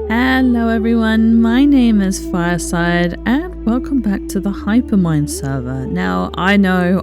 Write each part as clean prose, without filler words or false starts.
Hello everyone, my name is Fireside and welcome back to the Hypermine server. Now, I know,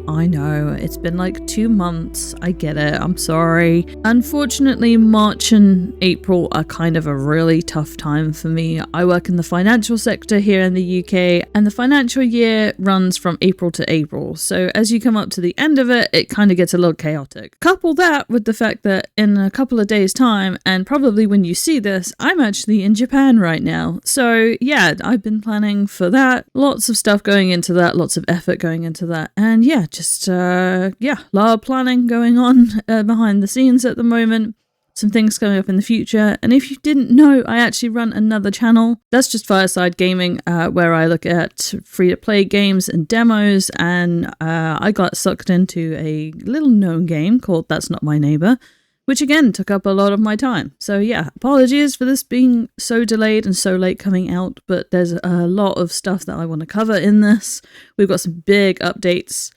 it's been like 2 months, I get it, I'm sorry. Unfortunately, March and April are kind of a really tough time for me. I work in the financial sector here in the UK and the financial year runs from April to April. So as you come up to the end of it, it kind of gets a little chaotic. Couple that with the fact that in a couple of days time, and probably when you see this, I'm actually in Japan right now. So yeah, I've been planning for that. Lots of stuff going into that, lots of effort going into that. And yeah, just a lot of planning going on behind the scenes at the moment. Some things coming up in the future. And if you didn't know, I actually run another channel. That's just Fireside Gaming, where I look at free-to-play games and demos. And I got sucked into a little known game called That's Not My Neighbor, which again took up a lot of my time. So yeah, apologies for this being so delayed and so late coming out, but there's a lot of stuff that I want to cover in this. We've got some big updates,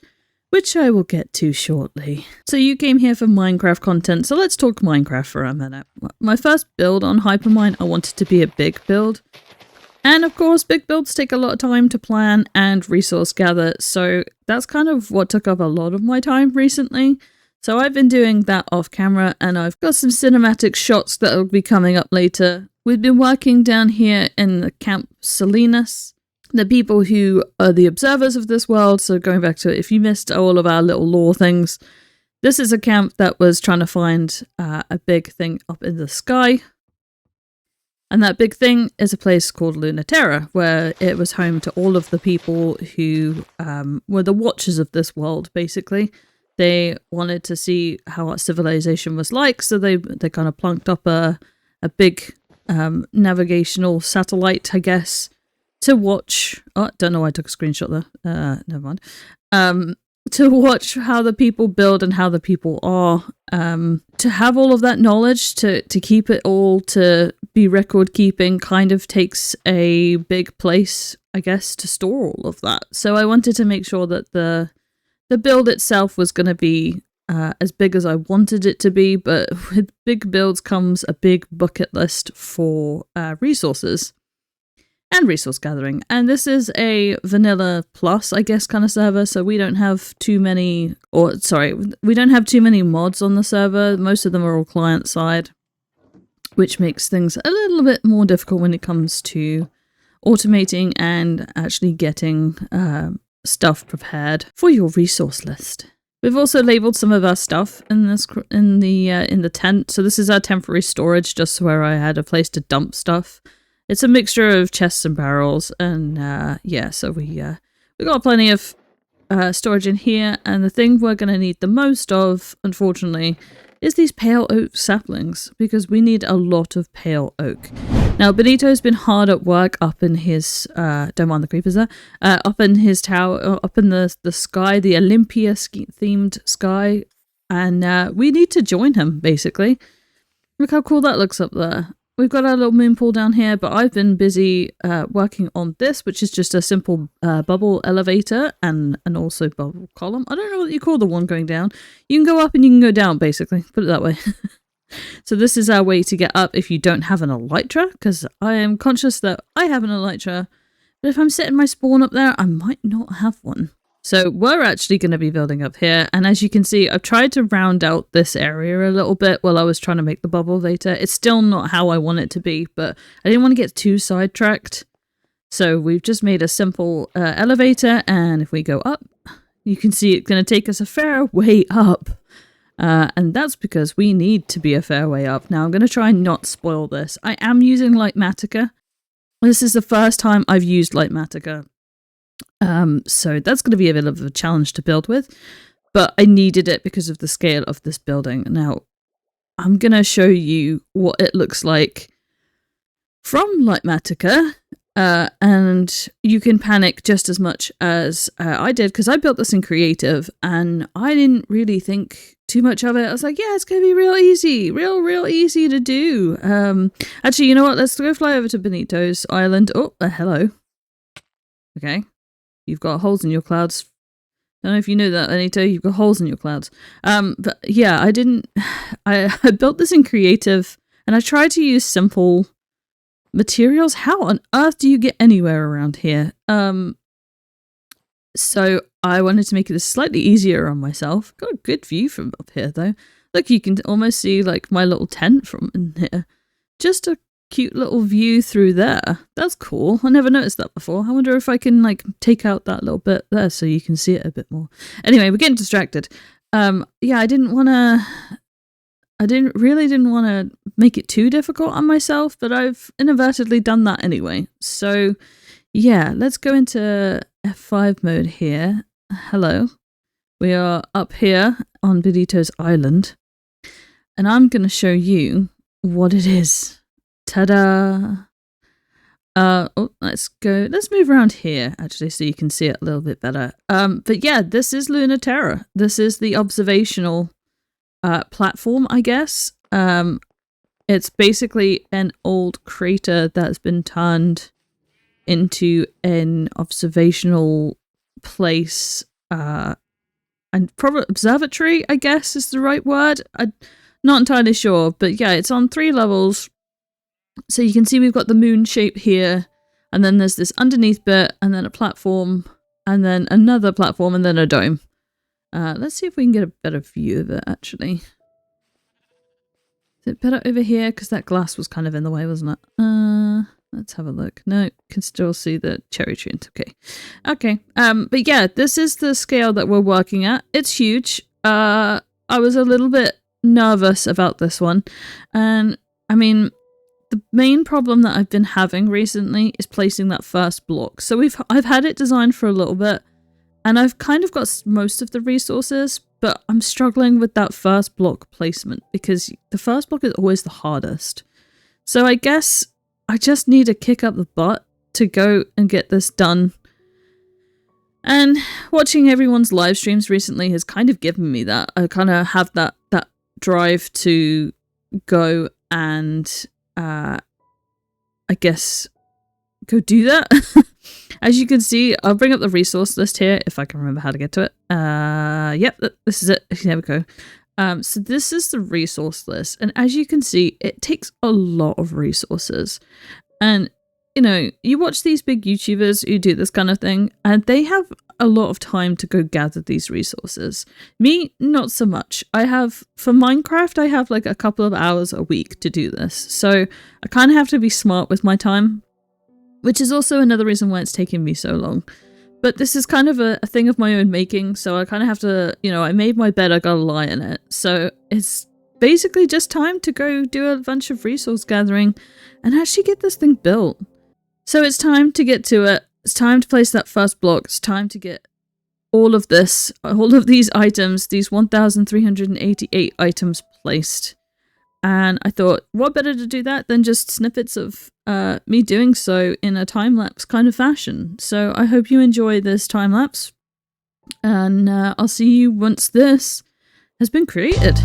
which I will get to shortly. So you came here for Minecraft content, so let's talk Minecraft for a minute. My first build on Hypermine, I wanted to be a big build. And of course, big builds take a lot of time to plan and resource gather, so that's kind of what took up a lot of my time recently. So I've been doing that off camera and I've got some cinematic shots that will be coming up later. We've been working down here in the Camp Salinas, the people who are the observers of this world. So going back to it, if you missed all of our little lore things, this is a camp that was trying to find a big thing up in the sky. And that big thing is a place called Lunaterra, where it was home to all of the people who were the watchers of this world, basically. They wanted to see how our civilization was like, so they kind of plunked up a big navigational satellite, I guess, to watch. Oh, don't know why I took a screenshot there. Never mind. To watch how the people build and how the people are. To have all of that knowledge, to keep it all, to be record keeping, kind of takes a big place, I guess, to store all of that. So I wanted to make sure that the build itself was going to be as big as I wanted it to be, but with big builds comes a big bucket list for resources and resource gathering. And this is a vanilla plus, I guess, kind of server, so we don't have too many, we don't have too many mods on the server. Most of them are all client side, which makes things a little bit more difficult when it comes to automating and actually getting stuff prepared for your resource list. We've also labeled some of our stuff in this in the tent. So this is our temporary storage, just where I had a place to dump stuff. It's a mixture of chests and barrels, and yeah, so we got plenty of storage in here. And the thing we're going to need the most of, unfortunately, is these pale oak saplings, because we need a lot of pale oak. Now, Benito's been hard at work up in his, don't mind the creepers there, up in his tower, up in the sky, the Olympia-themed sky, and we need to join him, basically. Look how cool that looks up there. We've got our little moon pool down here, but I've been busy working on this, which is just a simple bubble elevator and also bubble column. I don't know what you call the one going down. You can go up and you can go down, basically. Put it that way. So this is our way to get up if you don't have an elytra, because I am conscious that I have an elytra, but if I'm setting my spawn up there, I might not have one. So we're actually going to be building up here, and as you can see, I've tried to round out this area a little bit while I was trying to make the bubble elevator. It's still not how I want it to be, but I didn't want to get too sidetracked. So we've just made a simple elevator, and if we go up, you can see it's going to take us a fair way up. And that's because we need to be a fair way up. Now I'm going to try and not spoil this. I am using Lightmatica. This is the first time I've used Lightmatica. So that's going to be a bit of a challenge to build with, but I needed it because of the scale of this building. Now I'm going to show you what it looks like from Lightmatica. And you can panic just as much as I did, because I built this in creative and I didn't really think too much of it. I was like, yeah, it's going to be real easy, real easy to do. Actually, you know what? Let's go fly over to Benito's island. Oh, hello. Okay. You've got holes in your clouds. I don't know if you know that, Benito. You've got holes in your clouds. But yeah, I built this in creative and I tried to use simple materials. How on earth do you get anywhere around here? So I wanted to make it slightly easier on myself. Got a good view from up here though. Look, you can almost see like my little tent from in here. Just a cute little view through there. That's cool. I never noticed that before. I wonder if I can like take out that little bit there so you can see it a bit more. Anyway, we're getting distracted. Yeah, I didn't really want to make it too difficult on myself, but I've inadvertently done that anyway. So yeah, let's go into F5 mode here. Hello. We are up here on Benito's Island, and I'm going to show you what it is. Ta-da! Let's move around here, actually, so you can see it a little bit better. But yeah, this is Lunaterra. This is the observational platform, I guess. It's basically an old crater that's been turned into an observational place, and probably observatory, I guess is the right word. I'm not entirely sure, but yeah, it's on 3 levels. So you can see we've got the moon shape here, and then there's this underneath bit, and then a platform, and then another platform, and then a dome. Let's see if we can get a better view of it, actually. Is it better over here? Because that glass was kind of in the way, wasn't it? Let's have a look. No, can still see the cherry tree. Okay. But yeah, this is the scale that we're working at. It's huge. I was a little bit nervous about this one. And I mean, the main problem that I've been having recently is placing that first block. So I've had it designed for a little bit, and I've kind of got most of the resources, but I'm struggling with that first block placement because the first block is always the hardest. So I guess I just need to kick up the butt to go and get this done. And watching everyone's live streams recently has kind of given me that. I kind of have that drive to go and I guess go do that. As you can see, I'll bring up the resource list here if I can remember how to get to it. Yep, this is it. There we go. So this is the resource list, and as you can see, it takes a lot of resources. And you know, you watch these big YouTubers who do this kind of thing, and they have a lot of time to go gather these resources. Me, not so much. For Minecraft, I have like a couple of hours a week to do this, so I kind of have to be smart with my time, which is also another reason why it's taking me so long. But this is kind of a thing of my own making, so I kind of have to, you know, I made my bed, I gotta lie in it. So it's basically just time to go do a bunch of resource gathering and actually get this thing built. So it's time to get to it. It's time to place that first block. It's time to get all of these items, these 1,388 items placed. And I thought, what better to do that than just snippets of me doing so in a time-lapse kind of fashion. So I hope you enjoy this time-lapse, and I'll see you once this has been created.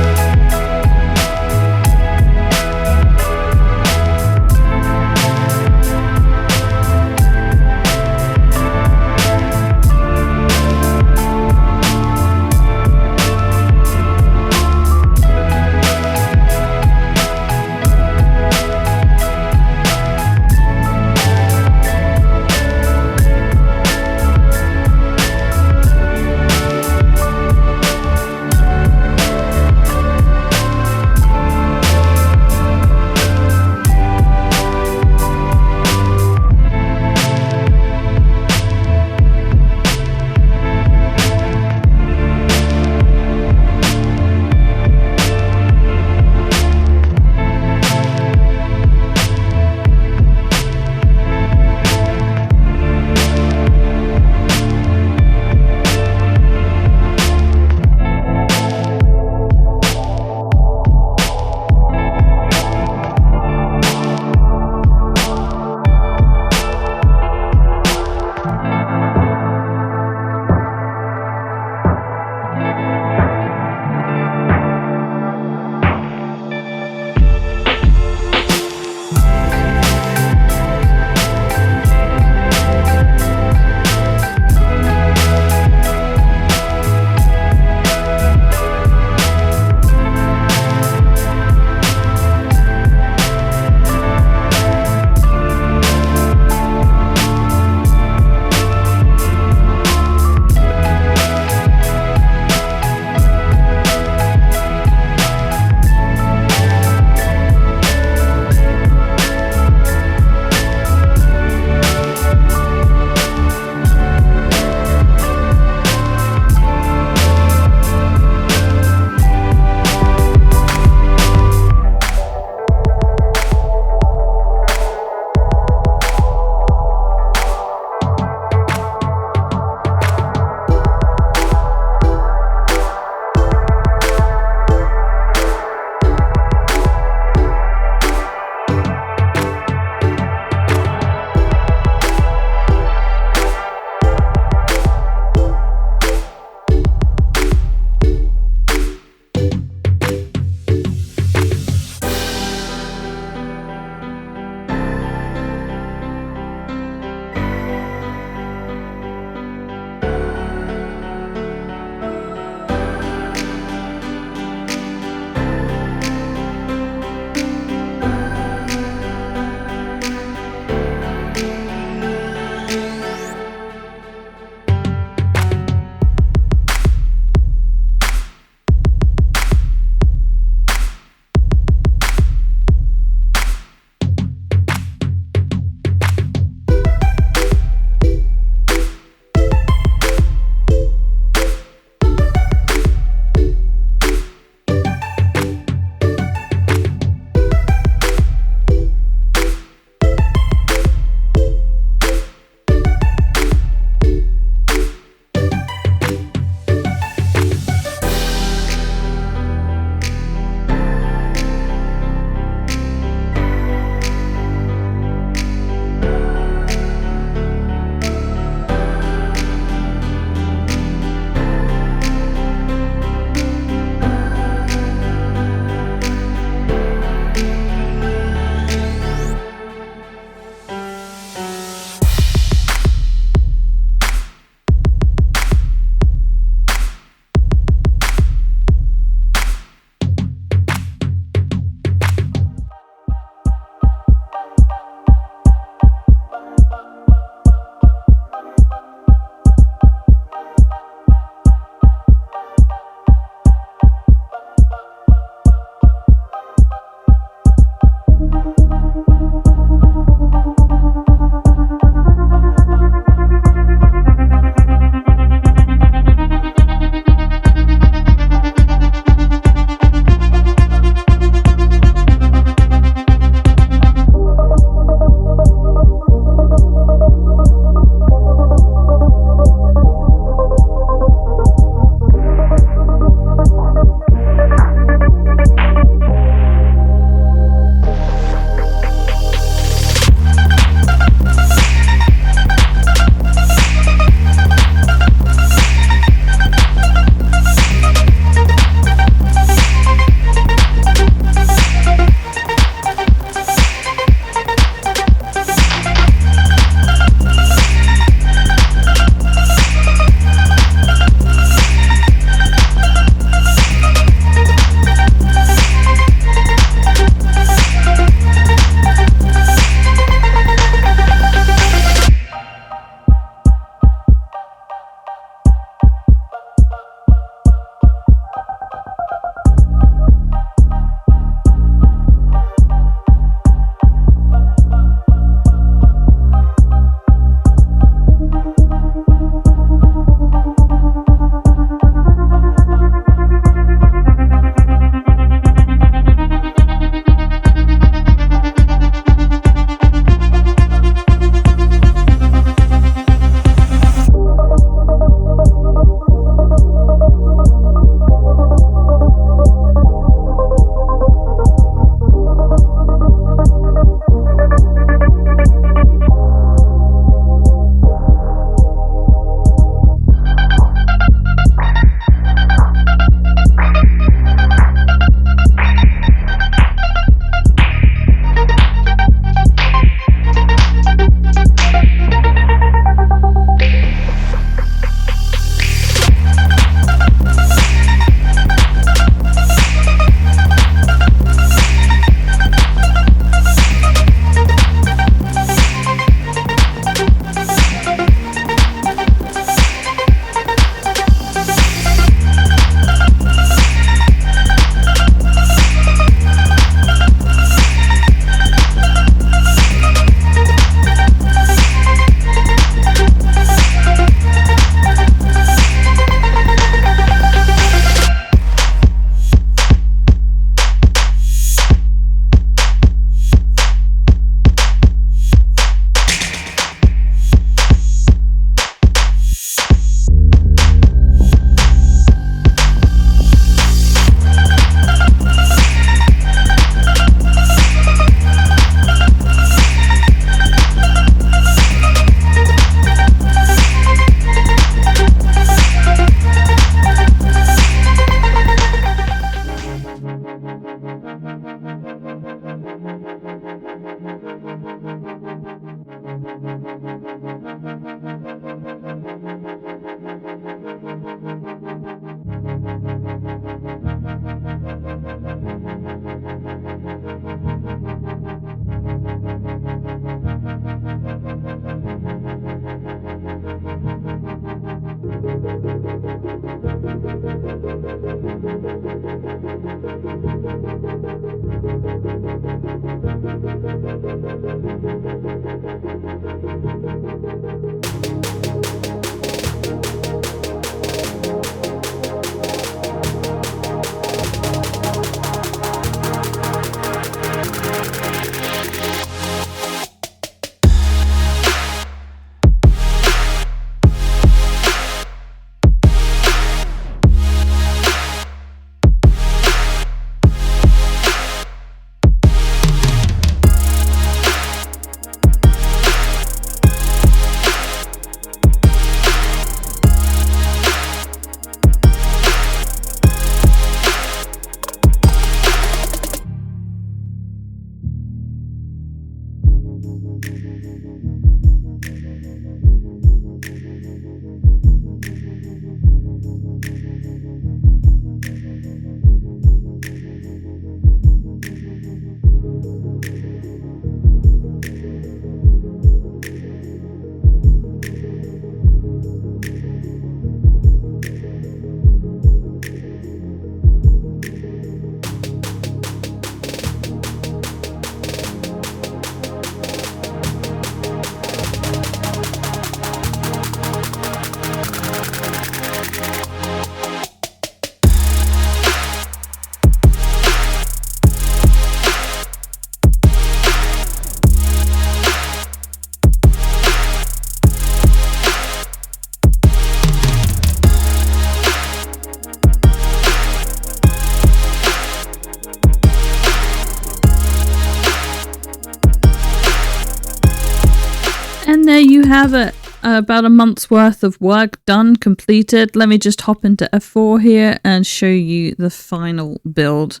And there you have it. About a month's worth of work done, completed. Let me just hop into F4 here and show you the final build.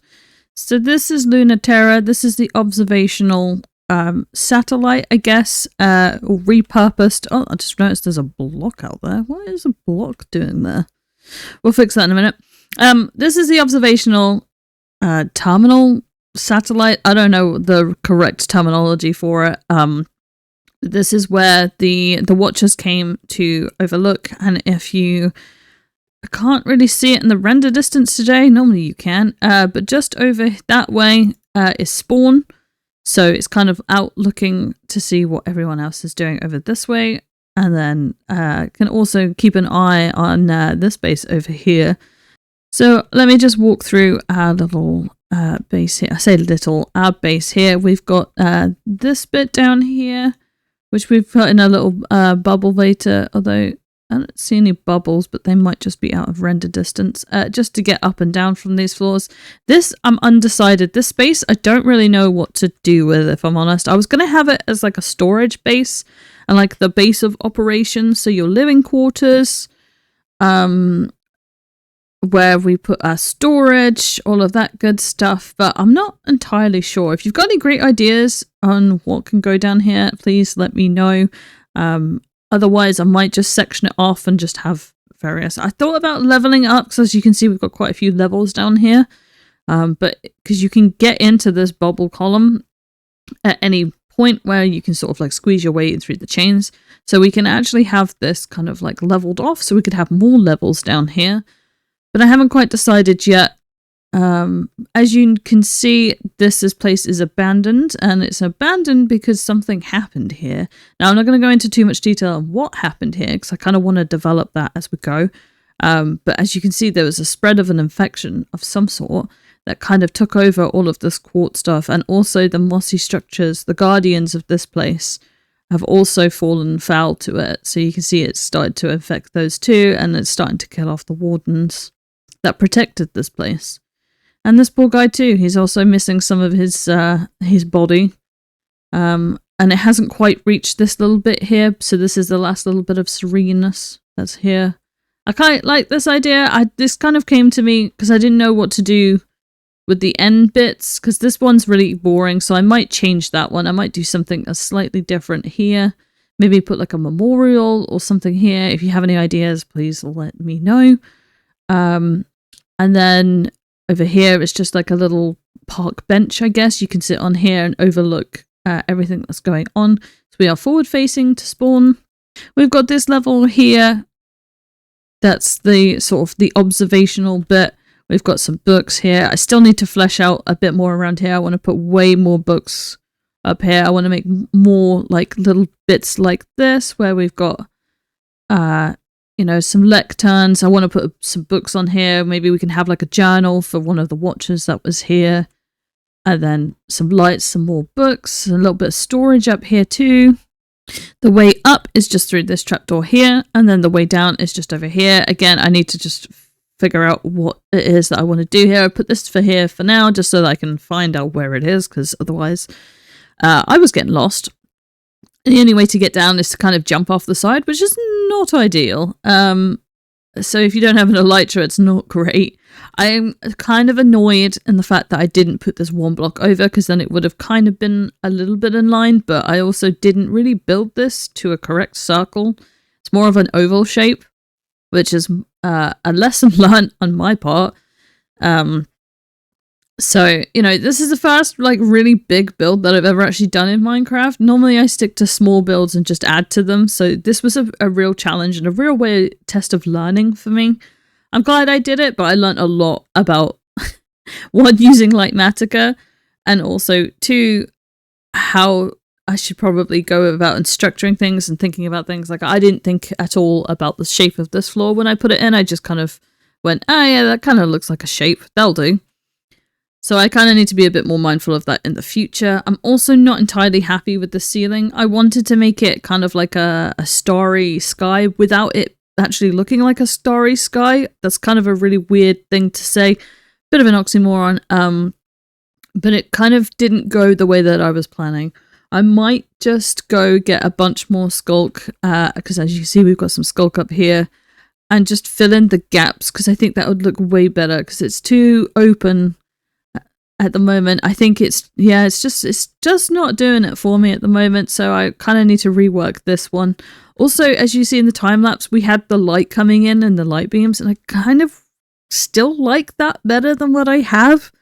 So this is Lunaterra. This is the observational satellite, I guess, or repurposed. Oh, I just noticed there's a block out there. What is a block doing there? We'll fix that in a minute. This is the observational terminal satellite. I don't know the correct terminology for it. This is where the watchers came to overlook, and if you can't really see it in the render distance today, normally you can, but just over that way is spawn, so it's kind of out looking to see what everyone else is doing over this way, and then can also keep an eye on this base over here. So let me just walk through our little base here. I say little, our base here. We've got this bit down here, which we've put in a little bubble later, although I don't see any bubbles, but they might just be out of render distance, just to get up and down from these floors. This, I'm undecided. This space, I don't really know what to do with, if I'm honest. I was going to have it as like a storage base and like the base of operations, so your living quarters, where we put our storage, all of that good stuff, but I'm not entirely sure. If you've got any great ideas on what can go down here, please let me know. Otherwise, I might just section it off and just have various. I thought about leveling it up, because as you can see, we've got quite a few levels down here, but because you can get into this bubble column at any point where you can sort of like squeeze your way through the chains, so we can actually have this kind of like leveled off, so we could have more levels down here. But I haven't quite decided yet. As you can see, this place is abandoned, and it's abandoned because something happened here. Now, I'm not going to go into too much detail on what happened here, because I kind of want to develop that as we go. But as you can see, there was a spread of an infection of some sort that kind of took over all of this quartz stuff, and also the mossy structures, the guardians of this place, have also fallen foul to it. So you can see it's started to infect those too, and it's starting to kill off the wardens that protected this place. And this poor guy too, he's also missing some of his body. And it hasn't quite reached this little bit here, so this is the last little bit of sereneness that's here. I kind of like this idea. This kind of came to me because I didn't know what to do with the end bits, because this one's really boring, so I might change that one. I might do something that's slightly different here. Maybe put like a memorial or something here. If you have any ideas, please let me know. And then over here, it's just like a little park bench, I guess. You can sit on here and overlook everything that's going on. So we are forward facing to spawn. We've got this level here. That's the sort of the observational bit, We've got some books here. I still need to flesh out a bit more around here. I want to put way more books up here. I want to make more like little bits like this where we've got, you know, some lecterns. I want to put some books on here. Maybe we can have like a journal for one of the watchers that was here. And then some lights, some more books, a little bit of storage up here too. The way up is just through this trapdoor here, and then the way down is just over here. Again, I need to just figure out what it is that I want to do here. I put this for here for now, just so that I can find out where it is, because otherwise I was getting lost. And the only way to get down is to kind of jump off the side, which is not ideal. So if you don't have an elytra, it's not great. I'm kind of annoyed in the fact that I didn't put this one block over, because then it would have kind of been a little bit in line, but I also didn't really build this to a correct circle. It's more of an oval shape, which is a lesson learned on my part. So, you know, this is the first like really big build that I've ever actually done in Minecraft. Normally I stick to small builds and just add to them. So this was a real challenge and a real test of learning for me. I'm glad I did it, but I learned a lot about one, using Litematica, and also two, how I should probably go about and structuring things and thinking about things. Like, I didn't think at all about the shape of this floor when I put it in. I just kind of went, oh yeah, that kind of looks like a shape. That'll do. So I kind of need to be a bit more mindful of that in the future. I'm also not entirely happy with the ceiling. I wanted to make it kind of like a starry sky without it actually looking like a starry sky. That's kind of a really weird thing to say. Bit of an oxymoron. But it kind of didn't go the way that I was planning. I might just go get a bunch more skulk, because as you see, we've got some skulk up here, and just fill in the gaps, because I think that would look way better, because it's too open at the moment. I think it's just not doing it for me at the moment, so I kind of need to rework this one. Also, as you see in the time lapse, we had the light coming in and the light beams, and I kind of still like that better than what I have,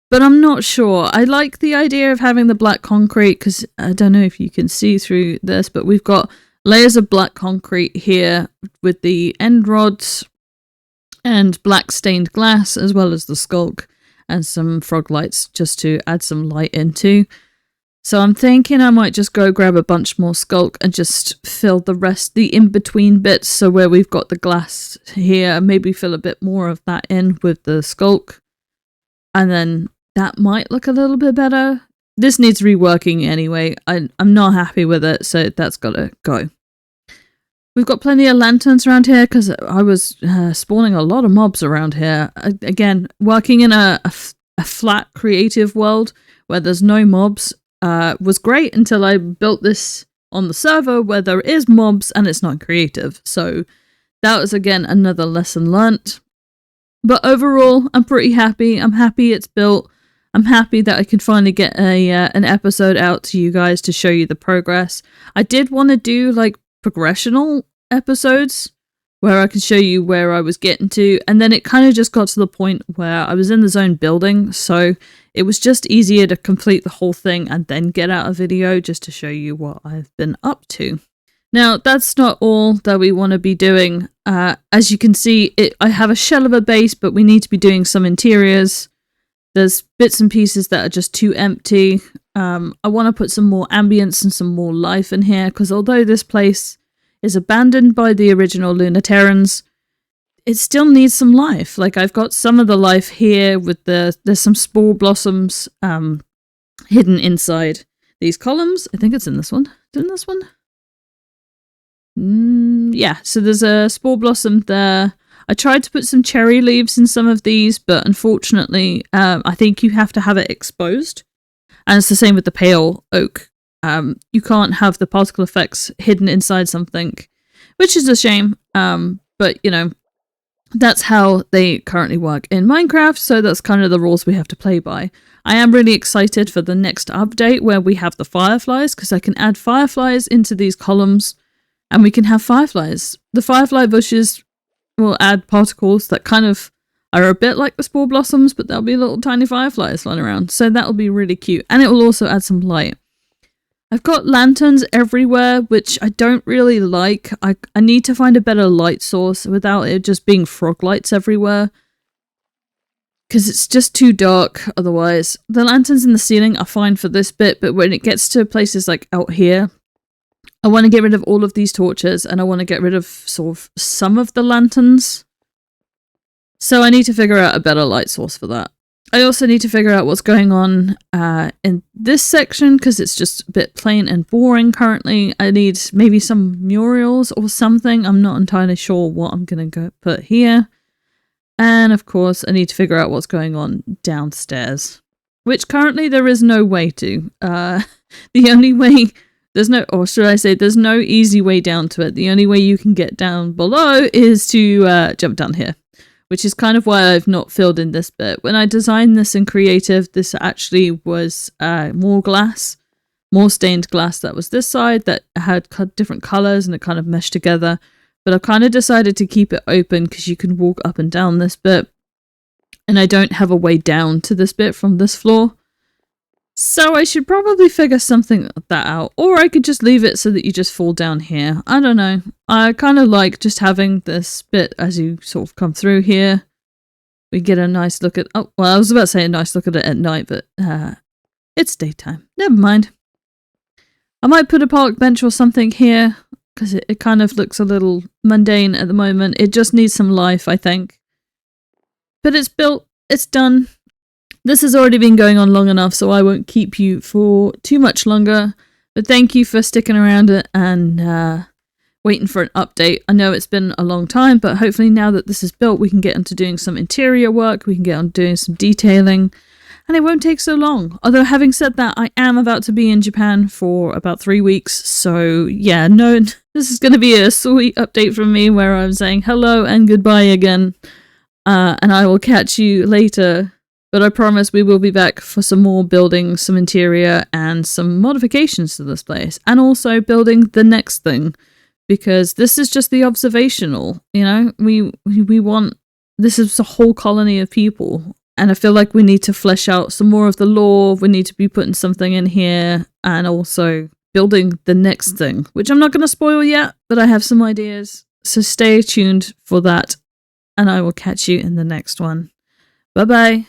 but I'm not sure. I like the idea of having the black concrete, because I don't know if you can see through this, but we've got layers of black concrete here with the end rods and black stained glass, as well as the skulk and some frog lights just to add some light into. So I'm thinking I might just go grab a bunch more skulk and just fill the rest, the in-between bits, so where we've got the glass here, maybe fill a bit more of that in with the skulk. And then that might look a little bit better. This needs reworking anyway. I'm not happy with it, so that's gotta go. We've got plenty of lanterns around here, because I was spawning a lot of mobs around here. Again, working in a flat creative world where there's no mobs was great until I built this on the server where there is mobs and it's not creative. So that was, again, another lesson learnt. But overall, I'm pretty happy. I'm happy it's built. I'm happy that I can finally get an episode out to you guys to show you the progress. I did want to do like progressional episodes where I can show you where I was getting to, and then it kind of just got to the point where I was in the zone building, so it was just easier to complete the whole thing and then get out a video just to show you what I've been up to. Now, that's not all that we want to be doing. As you can see, I have a shell of a base, but we need to be doing some interiors. There's bits and pieces that are just too empty. I want to put some more ambience and some more life in here, because although this place is abandoned by the original Lunaterrans, it still needs some life. Like, I've got some of the life here with there's some spore blossoms hidden inside these columns. I think it's in this one. Is it in this one? Yeah, so there's a spore blossom there. I tried to put some cherry leaves in some of these, but unfortunately, I think you have to have it exposed. And it's the same with the pale oak. You can't have the particle effects hidden inside something, which is a shame. But, you know, that's how they currently work in Minecraft, so that's kind of the rules we have to play by. I am really excited for the next update where we have the fireflies, because I can add fireflies into these columns, and we can have fireflies. The firefly bushes will add particles that kind of are a bit like the spore blossoms, but there'll be little tiny fireflies flying around, so that'll be really cute, and it will also add some light. I've got lanterns everywhere, which I don't really like. I need to find a better light source without it just being frog lights everywhere. because it's just too dark otherwise. The lanterns in the ceiling are fine for this bit, but when it gets to places like out here, I want to get rid of all of these torches, and I want to get rid of sort of some of the lanterns. So I need to figure out a better light source for that. I also need to figure out what's going on in this section, because it's just a bit plain and boring currently. I need maybe some murals or something. I'm not entirely sure what I'm going to go put here. And of course, I need to figure out what's going on downstairs, which currently there is no way to. The only way, there's no, or should I say, there's no easy way down to it. The only way you can get down below is to jump down here, which is kind of why I've not filled in this bit. When I designed this in creative, this actually was more glass, more stained glass that was this side that had different colors and it kind of meshed together. But I've kind of decided to keep it open because you can walk up and down this bit. And I don't have a way down to this bit from this floor. So I should probably figure something like that out. Or I could just leave it so that you just fall down here. I don't know. I kind of like just having this bit as you sort of come through here. We get a nice look at... Oh, well, I was about to say a nice look at it at night, but it's daytime. Never mind. I might put a park bench or something here, because it kind of looks a little mundane at the moment. It just needs some life, I think. But it's built. It's done. This has already been going on long enough, so I won't keep you for too much longer. But thank you for sticking around and waiting for an update. I know it's been a long time, but hopefully now that this is built, we can get into doing some interior work. We can get on doing some detailing. And it won't take so long. Although having said that, I am about to be in Japan for about 3 weeks. So yeah, no, this is going to be a sweet update from me where I'm saying hello and goodbye again. And I will catch you later. But I promise we will be back for some more building, some interior, and some modifications to this place. And also building the next thing. Because this is just the observational, you know? We want... This is a whole colony of people. And I feel like we need to flesh out some more of the lore. We need to be putting something in here. And also building the next thing. Which I'm not going to spoil yet, but I have some ideas. So stay tuned for that. And I will catch you in the next one. Bye-bye.